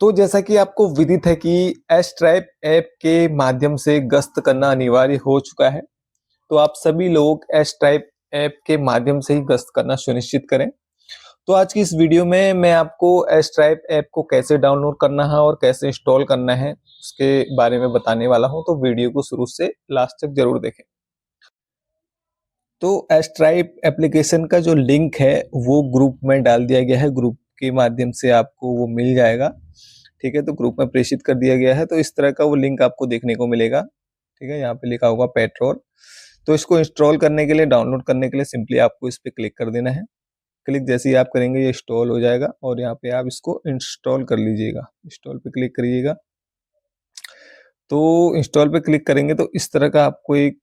तो जैसा कि आपको विदित है कि एस्ट्राइप ऐप के माध्यम से गश्त करना अनिवार्य हो चुका है। तो आप सभी लोग एस्ट्राइप ऐप के माध्यम से ही गश्त करना सुनिश्चित करें। तो आज की इस वीडियो में मैं आपको एस्ट्राइप ऐप को कैसे डाउनलोड करना है और कैसे इंस्टॉल करना है उसके बारे में बताने वाला हूं। तो वीडियो को शुरू से लास्ट तक जरूर देखें। तो एस्ट्राइप एप्लीकेशन का जो लिंक है वो ग्रुप में डाल दिया गया है। ग्रुप के माध्यम से आपको वो मिल जाएगा। ठीक है, तो ग्रुप में प्रेषित कर दिया गया है। तो इस तरह का वो लिंक आपको देखने को मिलेगा। ठीक है, यहाँ पे लिखा होगा पेट्रोल। तो इसको इंस्टॉल करने के लिए, डाउनलोड करने के लिए सिंपली आपको इस पे क्लिक कर देना है। क्लिक जैसे ही आप करेंगे ये इंस्टॉल हो जाएगा और यहाँ पे आप इसको इंस्टॉल कर लीजिएगा। इंस्टॉल पे क्लिक करिएगा। तो इंस्टॉल पे क्लिक करेंगे तो इस तरह का आपको एक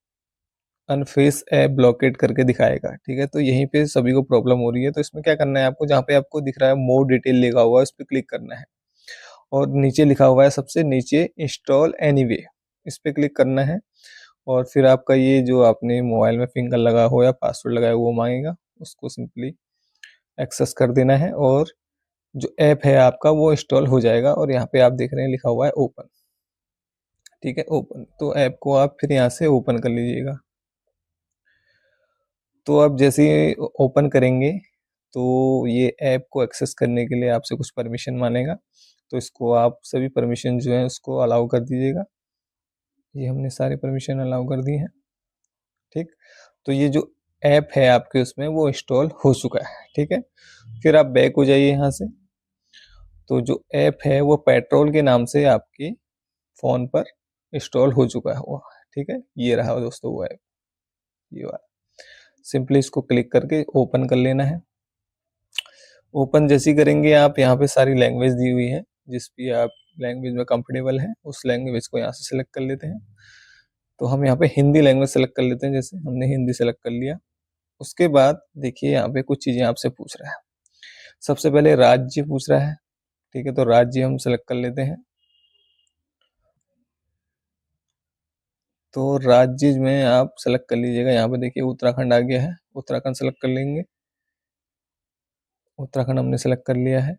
अनफेस ऐप ब्लॉकेट करके दिखाएगा। ठीक है, तो यहीं पे सभी को प्रॉब्लम हो रही है। तो इसमें क्या करना है आपको, जहाँ पे आपको दिख रहा है मोर डिटेल लिखा हुआ है उस पर क्लिक करना है और नीचे लिखा हुआ है सबसे नीचे इंस्टॉल एनीवे, इस पे क्लिक करना है। और फिर आपका ये जो आपने मोबाइल में फिंगर लगा हो या पासवर्ड लगाया वो मांगेगा, उसको सिंपली एक्सेस कर देना है और जो ऐप है आपका वो इंस्टॉल हो जाएगा। और यहाँ पे आप देख रहे हैं लिखा हुआ है ओपन। ठीक है, ओपन। तो ऐप को आप फिर यहाँ से ओपन कर लीजिएगा। तो आप जैसे ही ओपन करेंगे तो ये ऐप को एक्सेस करने के लिए आपसे कुछ परमिशन मांगेगा। तो इसको आप सभी परमिशन जो है उसको अलाउ कर दीजिएगा। ये हमने सारे परमिशन अलाउ कर दिए हैं। ठीक, तो ये जो ऐप है आपके उसमें वो इंस्टॉल हो चुका है। ठीक है, फिर आप बैक हो जाइए यहाँ से। तो जो ऐप है वो पेट्रोल के नाम से आपके फ़ोन पर इंस्टॉल हो चुका है वो। ठीक है, ये रहा दोस्तों वो ऐप, ये वाला। सिंपली इसको क्लिक करके ओपन कर लेना है। ओपन जैसे ही करेंगे आप, यहाँ पे सारी लैंग्वेज दी हुई है, जिस भी आप लैंग्वेज में कंफर्टेबल हैं उस लैंग्वेज को यहाँ से सिलेक्ट कर लेते हैं। तो हम यहाँ पे हिंदी लैंग्वेज सेलेक्ट कर लेते हैं। जैसे हमने हिंदी सेलेक्ट कर लिया, उसके बाद देखिए यहाँ पे कुछ चीज़ें आपसे पूछ रहा है। सबसे पहले राज्य पूछ रहा है। ठीक है, तो राज्य हम सेलेक्ट कर लेते हैं। तो राज्य में आप सेलेक्ट कर लीजिएगा। यहाँ पे देखिए उत्तराखंड आ गया है, उत्तराखंड सेलेक्ट कर लेंगे। उत्तराखंड हमने सेलेक्ट कर लिया है।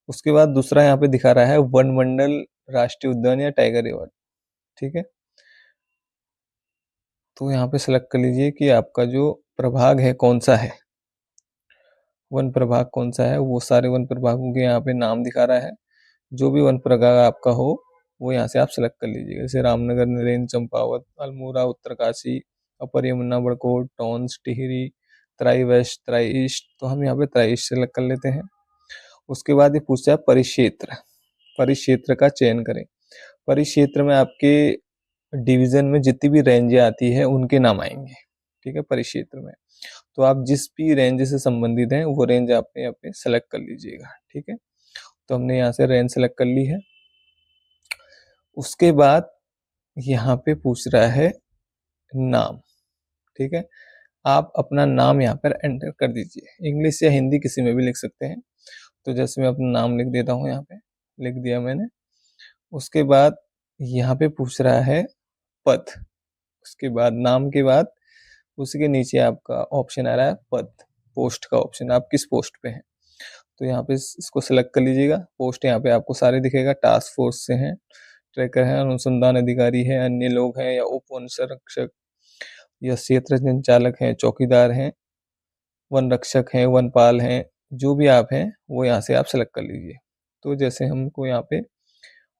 उसके बाद दूसरा यहाँ पे दिखा रहा है वनमंडल राष्ट्रीय उद्यान या टाइगर रिजर्व। ठीक है, तो यहाँ पे सेलेक्ट कर लीजिए कि आपका जो प्रभाग है कौन सा है, वन प्रभाग कौन सा है। वो सारे वन प्रभागों के यहाँ पे नाम दिखा रहा है। जो भी वन प्रभाग आपका हो वो यहाँ से आप सेलेक्ट कर लीजिएगा। जैसे रामनगर, नरेंद्र, चंपावत, अल्मोड़ा, उत्तरकाशी, अपर यमुना, बड़कोट, टॉन्स, टिहरी, तराई वेस्ट, तराई ईस्ट। तो हम यहाँ पे तराई ईस्ट सेलेक्ट कर लेते हैं। उसके बाद ये पूछता है परिक्षेत्र। परिक्षेत्र का चयन करें। परिक्षेत्र में आपके डिवीजन में जितनी भी रेंजें आती है उनके नाम आएंगे। ठीक है, परिक्षेत्र में तो आप जिस भी रेंज से संबंधित हैं वो रेंज आपने यहाँ पे सेलेक्ट कर लीजिएगा। ठीक है, तो हमने यहाँ से रेंज सेलेक्ट कर ली है। उसके बाद यहाँ पे पूछ रहा है नाम। ठीक है, आप अपना नाम यहाँ पर एंटर कर दीजिए। इंग्लिश या हिंदी किसी में भी लिख सकते हैं। तो जैसे मैं अपना नाम लिख देता हूँ, यहाँ पे लिख दिया मैंने। उसके बाद यहाँ पे पूछ रहा है पद। उसके बाद नाम के बाद उसी के नीचे आपका ऑप्शन आ रहा है पद, पोस्ट का ऑप्शन, आप किस पोस्ट पे हैं। तो यहाँ पे इसको सेलेक्ट कर लीजिएगा। पोस्ट यहाँ पे आपको सारे दिखेगा। टास्क फोर्स से हैं, ट्रैकर है, अनुसंधान अधिकारी है, अन्य लोग हैं, या उप वन संरक्षक या क्षेत्र संचालक हैं, चौकीदार हैं, वन रक्षक हैं, वनपाल हैं। जो भी आप हैं वो यहाँ से आप सेलेक्ट कर लीजिए। तो जैसे हमको यहाँ पे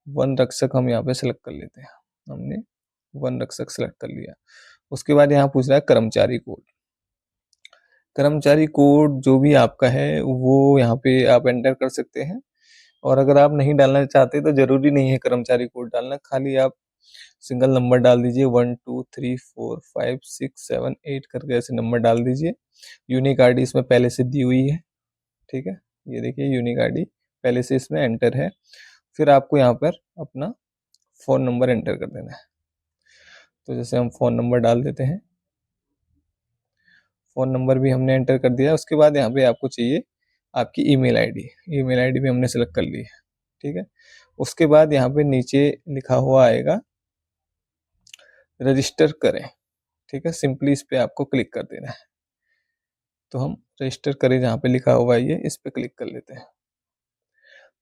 वन रक्षक हम यहाँ पे सेलेक्ट कर लेते हैं। हमने वन रक्षक सेलेक्ट कर लिया। उसके बाद यहाँ पूछ रहा है कर्मचारी कोड। कर्मचारी कोड जो भी आपका है वो यहाँ पे आप एंटर कर सकते हैं। और अगर आप नहीं डालना चाहते तो जरूरी नहीं है कर्मचारी कोड डालना, खाली आप सिंगल नंबर डाल दीजिए। 1 2 3 4 5 6 7 8 करके ऐसे नंबर डाल दीजिए। यूनिक आईडी इसमें पहले से दी हुई है। ठीक है, ये देखिए यूनिक आईडी पहले से इसमें एंटर है। फिर आपको यहाँ पर अपना फ़ोन नंबर एंटर कर देना है। तो जैसे हम फ़ोन नंबर डाल देते हैं। फ़ोन नंबर भी हमने एंटर कर दिया। उसके बाद यहाँ पे आपको चाहिए आपकी ईमेल आईडी। ईमेल आईडी भी हमने सेलेक्ट कर ली है। ठीक है, उसके बाद यहाँ पे नीचे लिखा हुआ आएगा रजिस्टर करें। ठीक है, सिंपली इस पे आपको क्लिक कर देना है। तो हम रजिस्टर करें जहाँ पे लिखा हुआ है ये, इस पे क्लिक कर लेते हैं।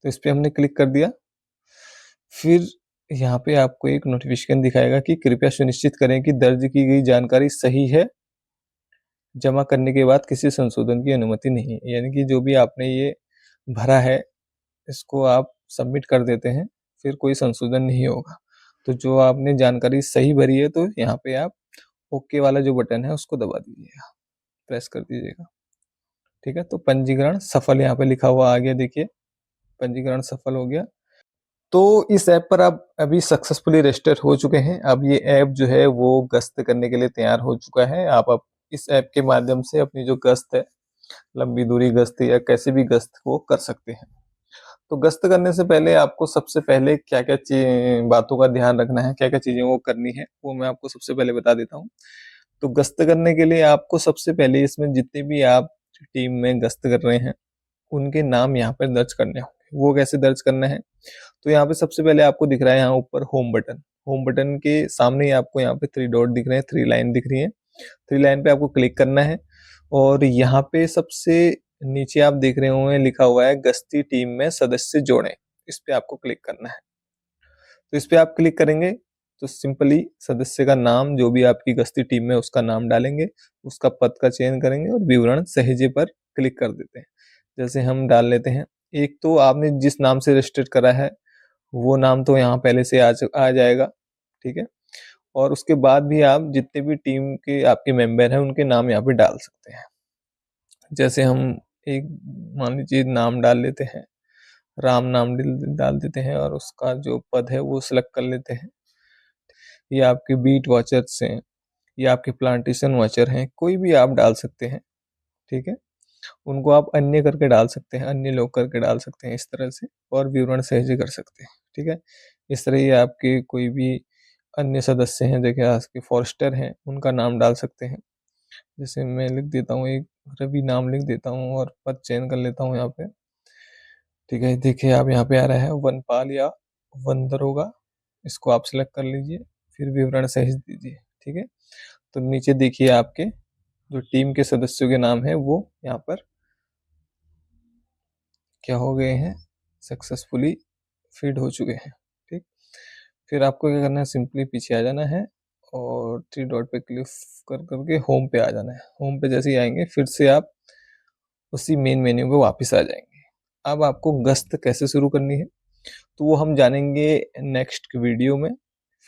तो इस पे हमने क्लिक कर दिया। फिर यहाँ पे आपको एक नोटिफिकेशन दिखाएगा कि कृपया सुनिश्चित करें कि दर्ज की गई जानकारी सही है, जमा करने के बाद किसी संशोधन की अनुमति नहीं है। यानी कि जो भी आपने ये भरा है इसको आप सबमिट कर देते हैं, फिर कोई संशोधन नहीं होगा। तो जो आपने जानकारी सही भरी है तो यहाँ पे आप ओके वाला जो बटन है उसको दबा दीजिएगा, प्रेस कर दीजिएगा। ठीक है, तो पंजीकरण सफल यहाँ पे लिखा हुआ आ गया, देखिए पंजीकरण सफल हो गया। तो इस ऐप पर आप अभी सक्सेसफुली रजिस्टर हो चुके हैं। अब ये ऐप जो है वो गश्त करने के लिए तैयार हो चुका है। आप अब इस ऐप के माध्यम से अपनी जो गश्त है, लंबी दूरी गश्त या कैसे भी गश्त को कर सकते हैं। तो गश्त करने से पहले आपको सबसे पहले क्या-क्या बातों का ध्यान रखना है, क्या-क्या चीज़ें वो करनी है, वो मैं आपको सबसे पहले बता देता हूँ। तो गश्त करने के लिए आपको सबसे पहले इसमें जितने भी आप टीम में गश्त कर रहे हैं, उनके नाम यहाँ पर दर्ज करने होंगे। वो कैसे दर्ज करना है? तो यहाँ पे सबसे पहले आपको दिख रहा है यहाँ ऊपर होम बटन। होम बटन के सामने ही आपको यहाँ पे 3 डॉट दिख रहे हैं, 3 लाइन दिख रही है। 3 लाइन पे आपको क्लिक करना है और यहाँ पे सबसे नीचे आप देख रहे होंगे लिखा हुआ है गश्ती टीम में सदस्य जोड़ें। इस पे आपको क्लिक करना है। तो इस पे आप क्लिक करेंगे तो सिंपली सदस्य का नाम जो भी आपकी गश्ती टीम में उसका नाम डालेंगे, उसका पद का चयन करेंगे और विवरण सहेजे पर क्लिक कर देते हैं। जैसे हम डाल लेते हैं, एक तो आपने जिस नाम से रजिस्टर करा है वो नाम तो यहाँ पहले से आ जाएगा, ठीक है? और उसके बाद भी आप जितने भी टीम के आपके मेंबर हैं उनके नाम यहाँ पे डाल सकते हैं। जैसे हम एक मान लीजिए नाम डाल लेते हैं, राम नाम डाल देते हैं और उसका जो पद है वो सिलेक्ट कर लेते हैं। या आपके बीट वॉचर्स हैं या आपके प्लांटेशन वॉचर हैं, कोई भी आप डाल सकते हैं, ठीक है? उनको आप अन्य करके डाल सकते हैं, अन्य लोग करके डाल सकते हैं इस तरह से और विवरण सहेजे कर सकते हैं, ठीक है? इस तरह ही आपके कोई भी अन्य सदस्य हैं, देखिए आपके फॉरेस्टर हैं, उनका नाम डाल सकते हैं। जैसे मैं लिख देता हूँ एक रवि नाम लिख देता हूँ और पद चयन कर लेता हूँ यहाँ पे, ठीक है? देखिए आप यहाँ पे आ रहा है वनपाल या वन दरोगा, इसको आप सिलेक्ट कर लीजिए, फिर विवरण सहेज दीजिए, ठीक है? तो नीचे देखिए आपके जो टीम के सदस्यों के नाम है वो यहाँ पर क्या हो गए हैं, सक्सेसफुली फीड हो चुके हैं, ठीक? फिर आपको क्या करना है, सिंपली पीछे आ जाना है और 3 डॉट पे क्लिक कर करके होम पे आ जाना है। होम पे जैसे ही आएंगे फिर से आप उसी मेन मेन्यू पे वापस आ जाएंगे। अब आपको गश्त कैसे शुरू करनी है तो वो हम जानेंगे नेक्स्ट वीडियो में।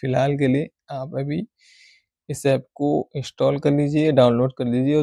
फिलहाल के लिए आप अभी इस ऐप को इंस्टॉल कर लीजिए, डाउनलोड कर लीजिए।